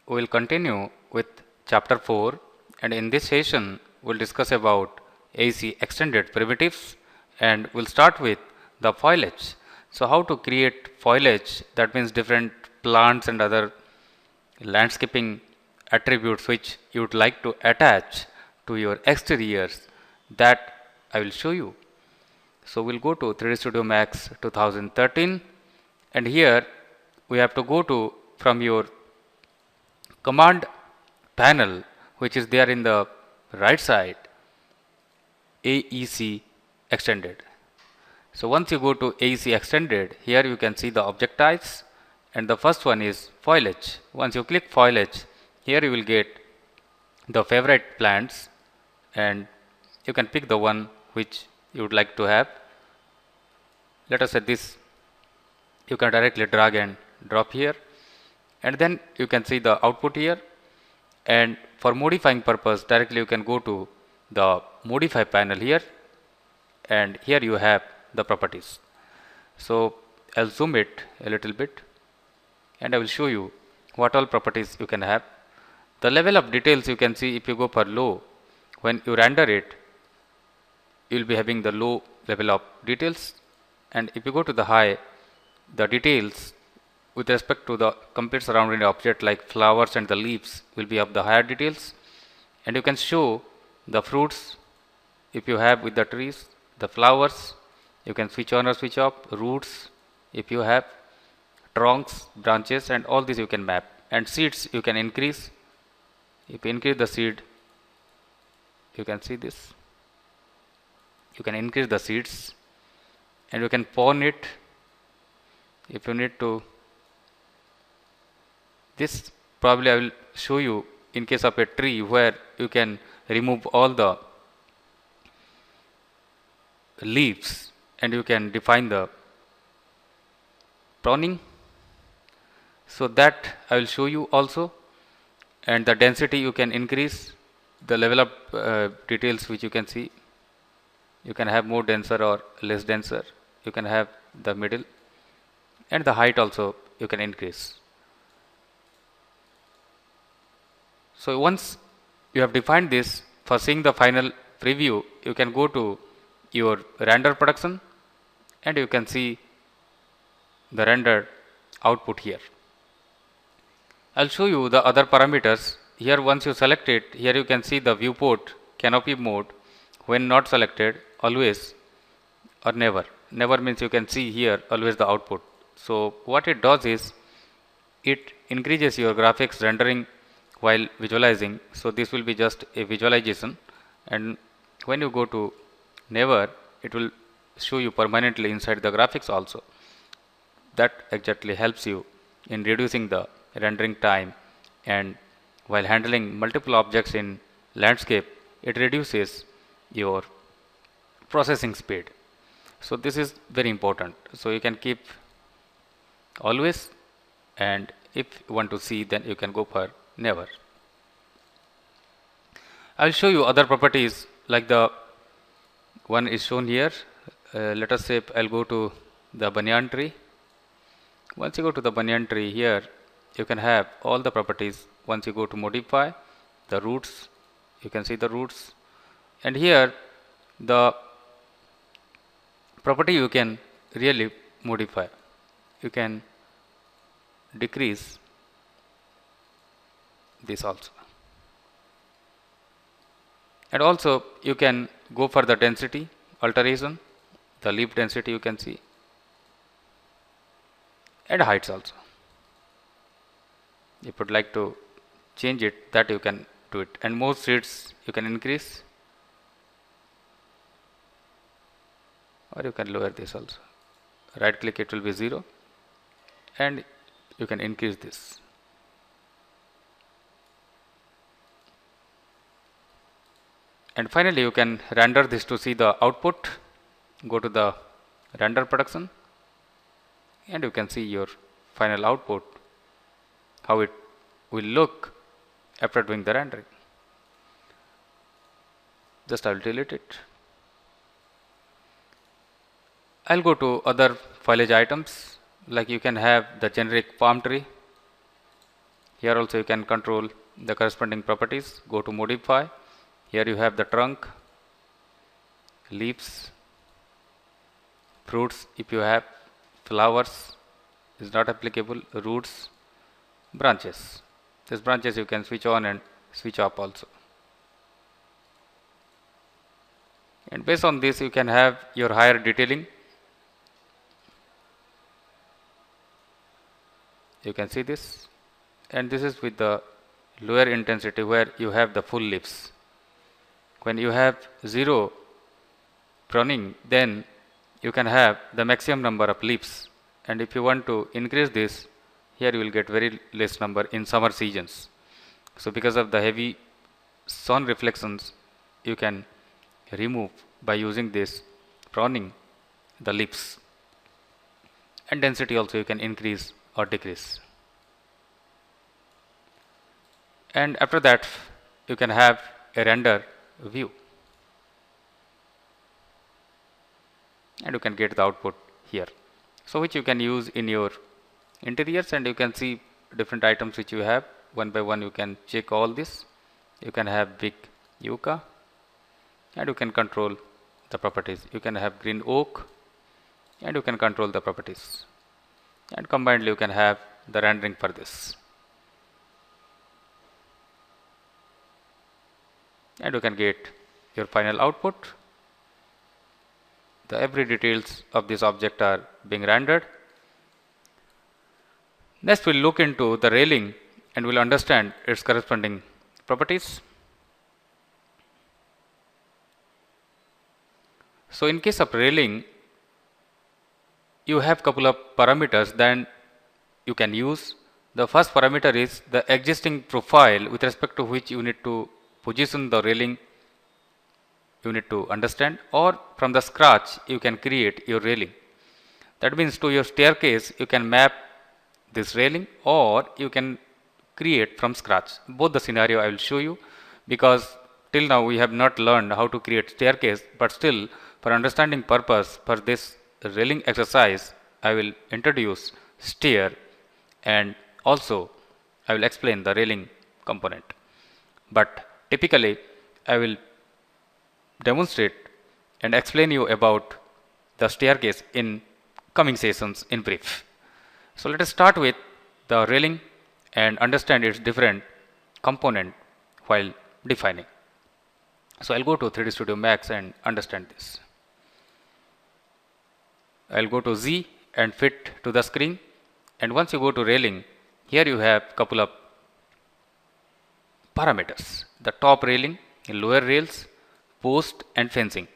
We will continue with chapter 4, and in this session we'll discuss about AEC extended primitives, and we'll start with the foliage. So how to create foliage, that means different plants and other landscaping attributes which you would like to attach to your exteriors, that I will show you. So we'll go to 3D Studio Max 2013, and here we have to go to from your command panel, which is there in the right side, AEC extended. So once you go to AEC extended, here you can see the object types, and the first one is foliage. Once you click foliage, here you will get the favorite plants, and you can pick the one which you would like to have. Let us say this. You can directly drag and drop here, and then you can see the output here. And for modifying purpose, directly you can go to the modify panel here, and here you have the properties. So I'll zoom it a little bit, and I will show you what all properties you can have. The level of details you can see, if you go for low, when you render it, you will be having the low level of details, and if you go to the high, the details with respect to the complete surrounding object like flowers and the leaves will be of the higher details, and you can show the fruits if you have with the trees, the flowers you can switch on or switch off, roots if you have, trunks, branches, and all these you can map, and seeds you can increase. If you increase the seed, you can see this, you can increase the seeds, and you can pawn it if you need to. This probably I will show you in case of a tree where you can remove all the leaves and you can define the pruning. So that I will show you also, and the density you can increase, the level of details which you can see. You can have more denser or less denser. You can have the middle, and the height also you can increase. So once you have defined this, for seeing the final preview, you can go to your render production, and you can see the rendered output here. I'll show you the other parameters. Here once you select it, here you can see the viewport canopy mode. When not selected, always or never. Never means you can see here always the output. So what it does is it increases your graphics rendering while visualizing. So this will be just a visualization, and when you go to never, it will show you permanently inside the graphics also. That exactly helps you in reducing the rendering time, and while handling multiple objects in landscape, it reduces your processing speed. So this is very important. So you can keep always, and if you want to see, then you can go for never. I will show you other properties like the one is shown here. Let us say I'll go to the banyan tree. Once you go to the banyan tree, here you can have all the properties. Once you go to modify the roots, you can see the roots, and here the property you can really modify. You can decrease this also, and also you can go for the density alteration, the leaf density you can see, and heights also. If you would like to change it, that you can do it, and more seeds you can increase, or you can lower this also. Right click, it will be 0, and you can increase this. And finally you can render this to see the output. Go to the render production, and you can see your final output, how it will look after doing the rendering. Just I will delete it. I'll go to other foliage items, like you can have the generic palm tree. Here also you can control the corresponding properties. Go to modify. Here you have the trunk, leaves, fruits if you have, flowers is not applicable, roots, branches. These branches you can switch on and switch off also. And based on this you can have your higher detailing. You can see this, and this is with the lower intensity where you have the full leaves. When you have 0 pruning, then you can have the maximum number of leaves, and if you want to increase this, here you will get very less number in summer seasons. So because of the heavy sun reflections, you can remove by using this pruning the leaves, and density also you can increase or decrease. And after that you can have a render view, and you can get the output here, so which you can use in your interiors, and you can see different items which you have. One by one you can check all this. You can have big yucca, and you can control the properties. You can have green oak, and you can control the properties, and combinedly you can have the rendering for this, and you can get your final output. The every details of this object are being rendered. Next we'll look into the railing and we'll understand its corresponding properties. So in case of railing, you have couple of parameters then you can use. The first parameter is the existing profile with respect to which you need to position the railing, you need to understand, or from the scratch you can create your railing. That means to your staircase you can map this railing, or you can create from scratch. Both the scenario I will show you, because till now we have not learned how to create staircase, but still for understanding purpose for this railing exercise I will introduce stair, and also I will explain the railing component. But typically I will demonstrate and explain you about the staircase in coming sessions in brief. So let us start with the railing and understand its different component while defining. So I'll go to 3D Studio Max and understand this. I'll go to Z and fit to the screen, and once you go to railing, here you have couple of parameters: the top railing, lower rails, post and fencing.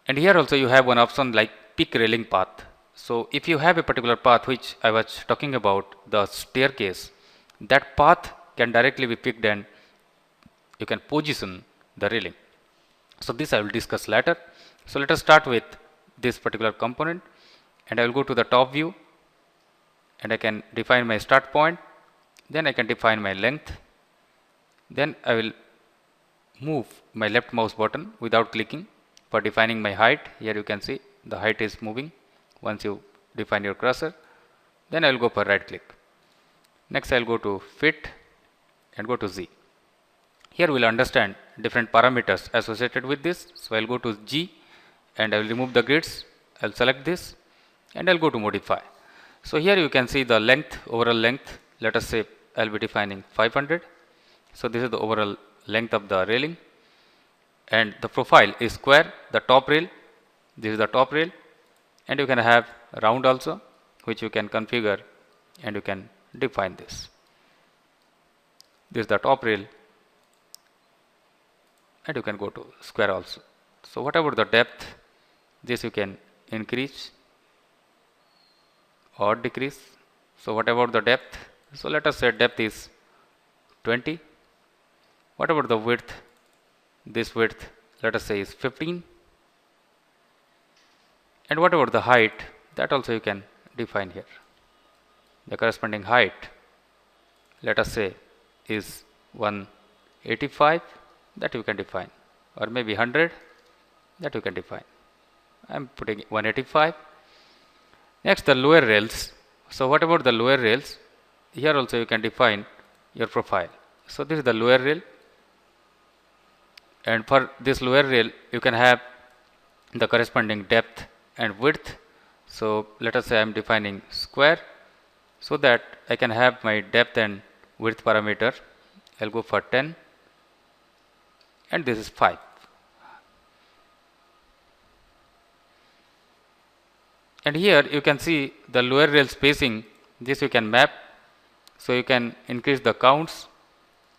And here also you have one option like pick railing path. So if you have a particular path which I was talking about, the staircase, that path can directly be picked and you can position the railing. So this I will discuss later. So let us start with this particular component, and I will go to the top view and I can define my start point, then I can define my length, then I will move my left mouse button without clicking for defining my height. Here you can see the height is moving once you define your cursor. Then I will go for right click. Next I will go to fit and go to Z. Here we will understand different parameters associated with this. So I will go to G and I will remove the grids. I will select this and I will go to modify. So here you can see the length, overall length. Let us say I will be defining 500. So this is the overall length of the railing, and the profile is square, the top rail, this is the top rail, and you can have round also, which you can configure and you can define this. This is the top rail, and you can go to square also. So whatever the depth, this you can increase or decrease. So whatever the depth, so let us say depth is 20. Whatever the width, this width let us say is 15, and whatever the height, that also you can define here. The corresponding height let us say is 185, that you can define, or maybe 100, that you can define. I am putting 185. Next the lower rails. So whatever the lower rails, here also you can define your profile. So this is the lower rail, and for this lower rail you can have the corresponding depth and width. So let us say I am defining square, so that I can have my depth and width parameter. I'll go for 10, and this is 5. And here you can see the lower rail spacing, this you can map, so you can increase the counts.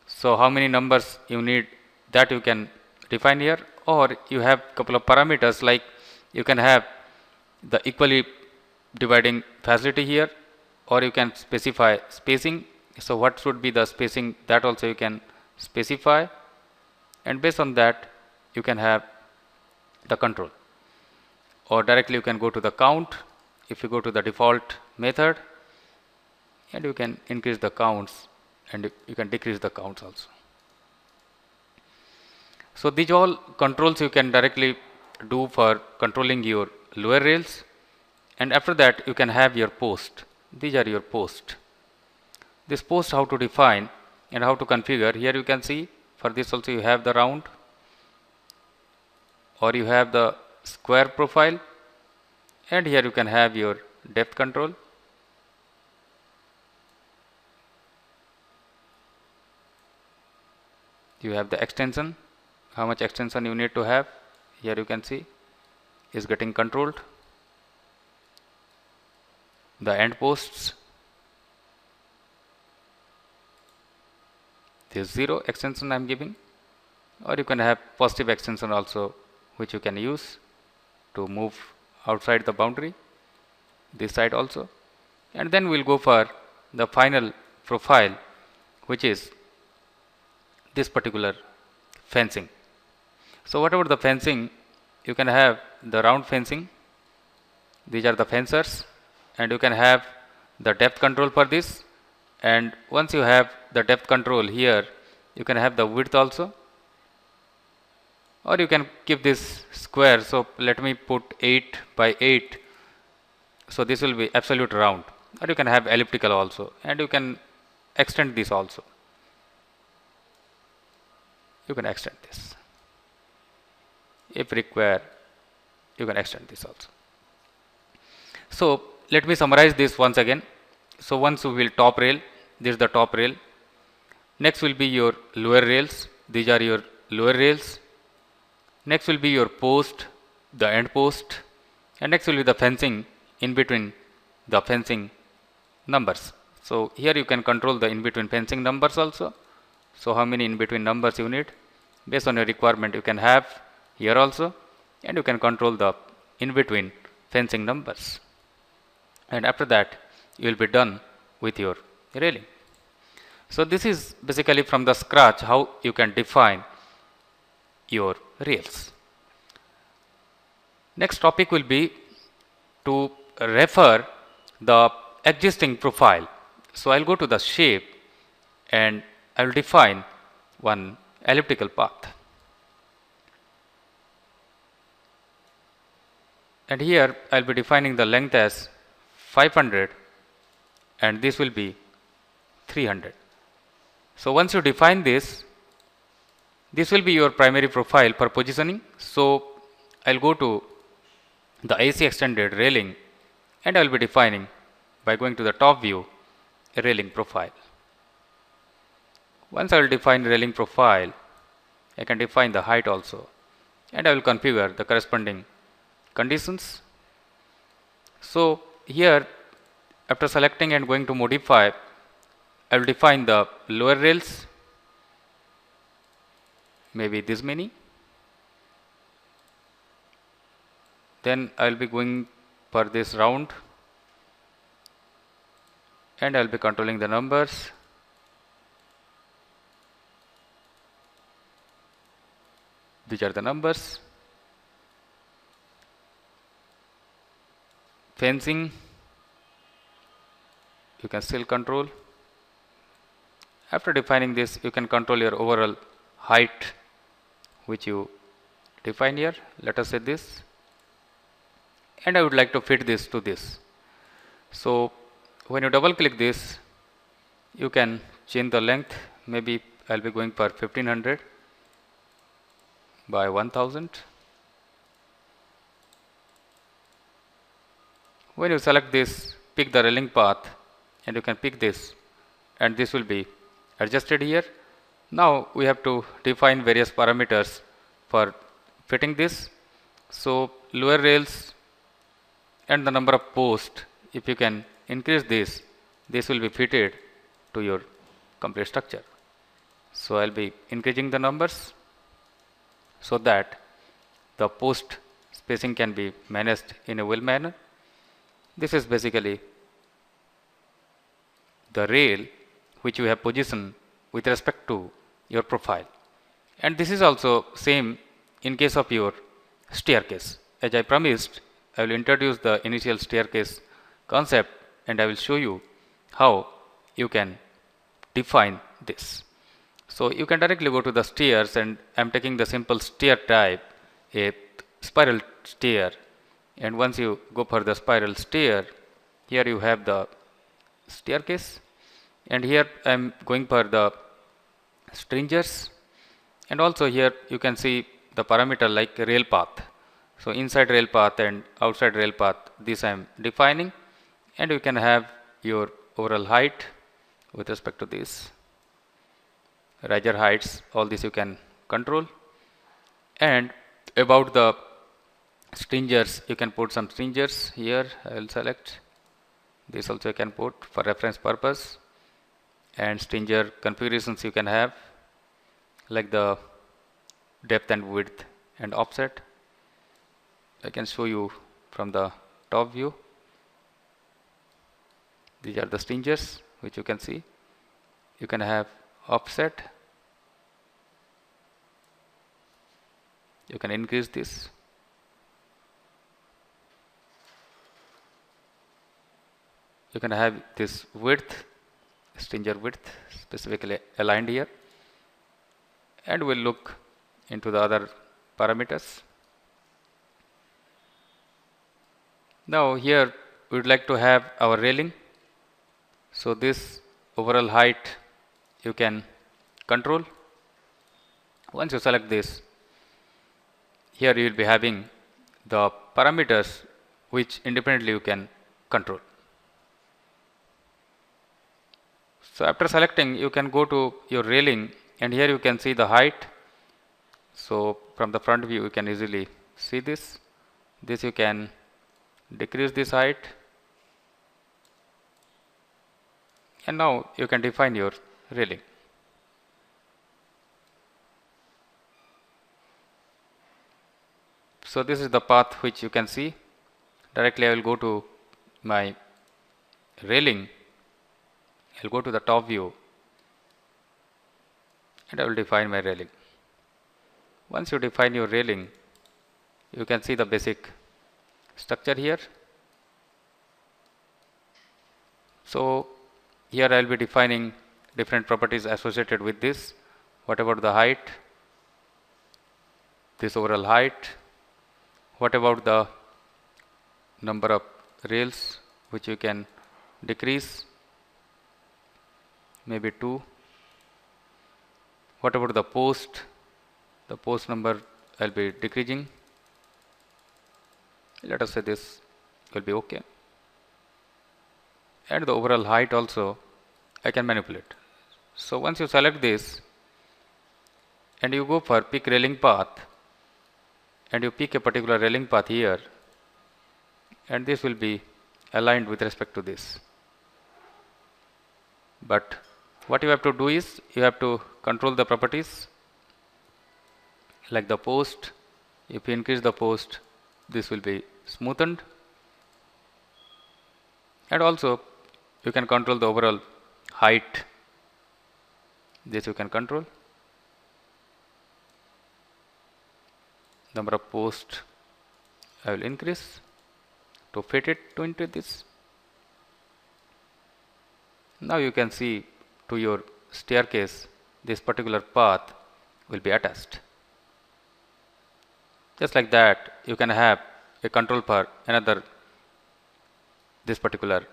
So how many numbers you need, that you can define here, or you have couple of parameters like you can have the equally dividing facility here, or you can specify spacing. So what should be the spacing, that also you can specify, and based on that you can have the control, or directly you can go to the count. If you go to the default method, and you can increase the counts, and you can decrease the counts also. So these all controls you can directly do for controlling your lower rails, and after that you can have your post. These are your post. This post how to define and how to configure. Here you can see, for this also you have the round, or you have the square profile, and here you can have your depth control. You have the extension, how much extension you need to have. Here you can see is getting controlled. The end posts, this 0 extension I am giving, or you can have positive extension also, which you can use to move outside the boundary, this side also. And then we will go for the final profile, which is this particular fencing. So whatever the fencing, you can have the round fencing, these are the fencers, and you can have the depth control for this. And once you have the depth control here, you can have the width also, or you can keep this square. So let me put 8 by 8, so this will be absolute round, or you can have elliptical also, and you can extend this also. You can extend this if required, you can extend this also. So let me summarize this once again. So once we will top rail, this is the top rail. Next will be your lower rails, these are your lower rails. Next will be your post, the end post, and next will be the fencing in between the fencing numbers. So here you can control the in between fencing numbers also. So how many in between numbers you need, based on your requirement you can have here also, and you can control the in between fencing numbers. And after that you will be done with your railing. So this is basically from the scratch how you can define your rails. Next topic will be to refer the existing profile. So I will go to the shape and I will define one elliptical path. And here I will be defining the length as 500, and this will be 300. So once you define this, this will be your primary profile for positioning. So I will go to the AC extended railing, and I will be defining by going to the top view a railing profile. Once I will define railing profile, I can define the height also, and I will configure the corresponding conditions. So here after selecting and going to modify, I will define the lower rails, maybe this many. Then I will be going for this round, and I will be controlling the numbers. These are the numbers. Fencing, you can still control. After defining this, you can control your overall height, which you define here. Let us say this, and I would like to fit this to this. So when you double click this, You can change the length. Maybe I'll be going for 1500 by 1000. When you select this, pick the railing path, and you can pick this, and this will be adjusted here. Now we have to define various parameters for fitting this. So lower rails and the number of posts, if you can increase this will be fitted to your complete structure. So I'll be increasing the numbers so that the post spacing can be managed in a well manner. This is basically the rail which you have positioned with respect to your profile. And this is also same in case of your staircase. As I promised, I will introduce the initial staircase concept and I will show you how you can define this. So you can directly go to the stairs, and I am taking the simple stair type, a spiral stair. And once you go for the spiral stair, here you have the staircase, and here I am going for the stringers, and also here you can see the parameter like rail path. So inside rail path and outside rail path, this I am defining, and you can have your overall height with respect to this. Riser heights, all this you can control. And about the stringers, you can put some stringers here. I will select this, also you can put for reference purpose. And stringer configurations you can have like the depth and width and offset. I can show you from the top view. These are the stringers which you can see. You can have offset. You can increase this. You can have this width, stringer width specifically aligned here, and we'll look into the other parameters. Now here we would like to have our railing. So this overall height you can control. Once you select this, here you will be having the parameters which independently you can control. So after selecting, you can go to your railing, and here you can see the height. So from the front view you can easily see this. This you can decrease this height, and now you can define your railing. So this is the path which you can see. Directly I will go to my railing. I will go to the top view, and I will define my railing. Once you define your railing, you can see the basic structure here. So here I will be defining different properties associated with this. What about the height? This overall height. What about the number of rails which you can decrease? Maybe 2. What about the post? The post number I will be decreasing. Let us say this will be okay. And the overall height also I can manipulate. So once you select this and you go for pick railing path, and you pick a particular railing path here, and this will be aligned with respect to this. But what you have to do is you have to control the properties like the post. If you increase the post, this will be smoothened, and also you can control the overall height. This you can control. Number of posts I will increase to fit it into this. Now you can see to your staircase this particular path will be attached. Just like that, you can have a control for another this particular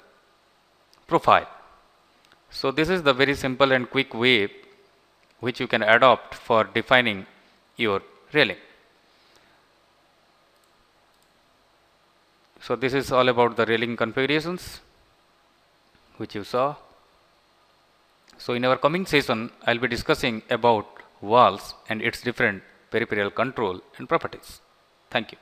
profile. So this is the very simple and quick way which you can adopt for defining your railing. So this is all about the railing configurations which you saw. So in our coming session, I will be discussing about walls and its different peripheral control and properties. Thank you.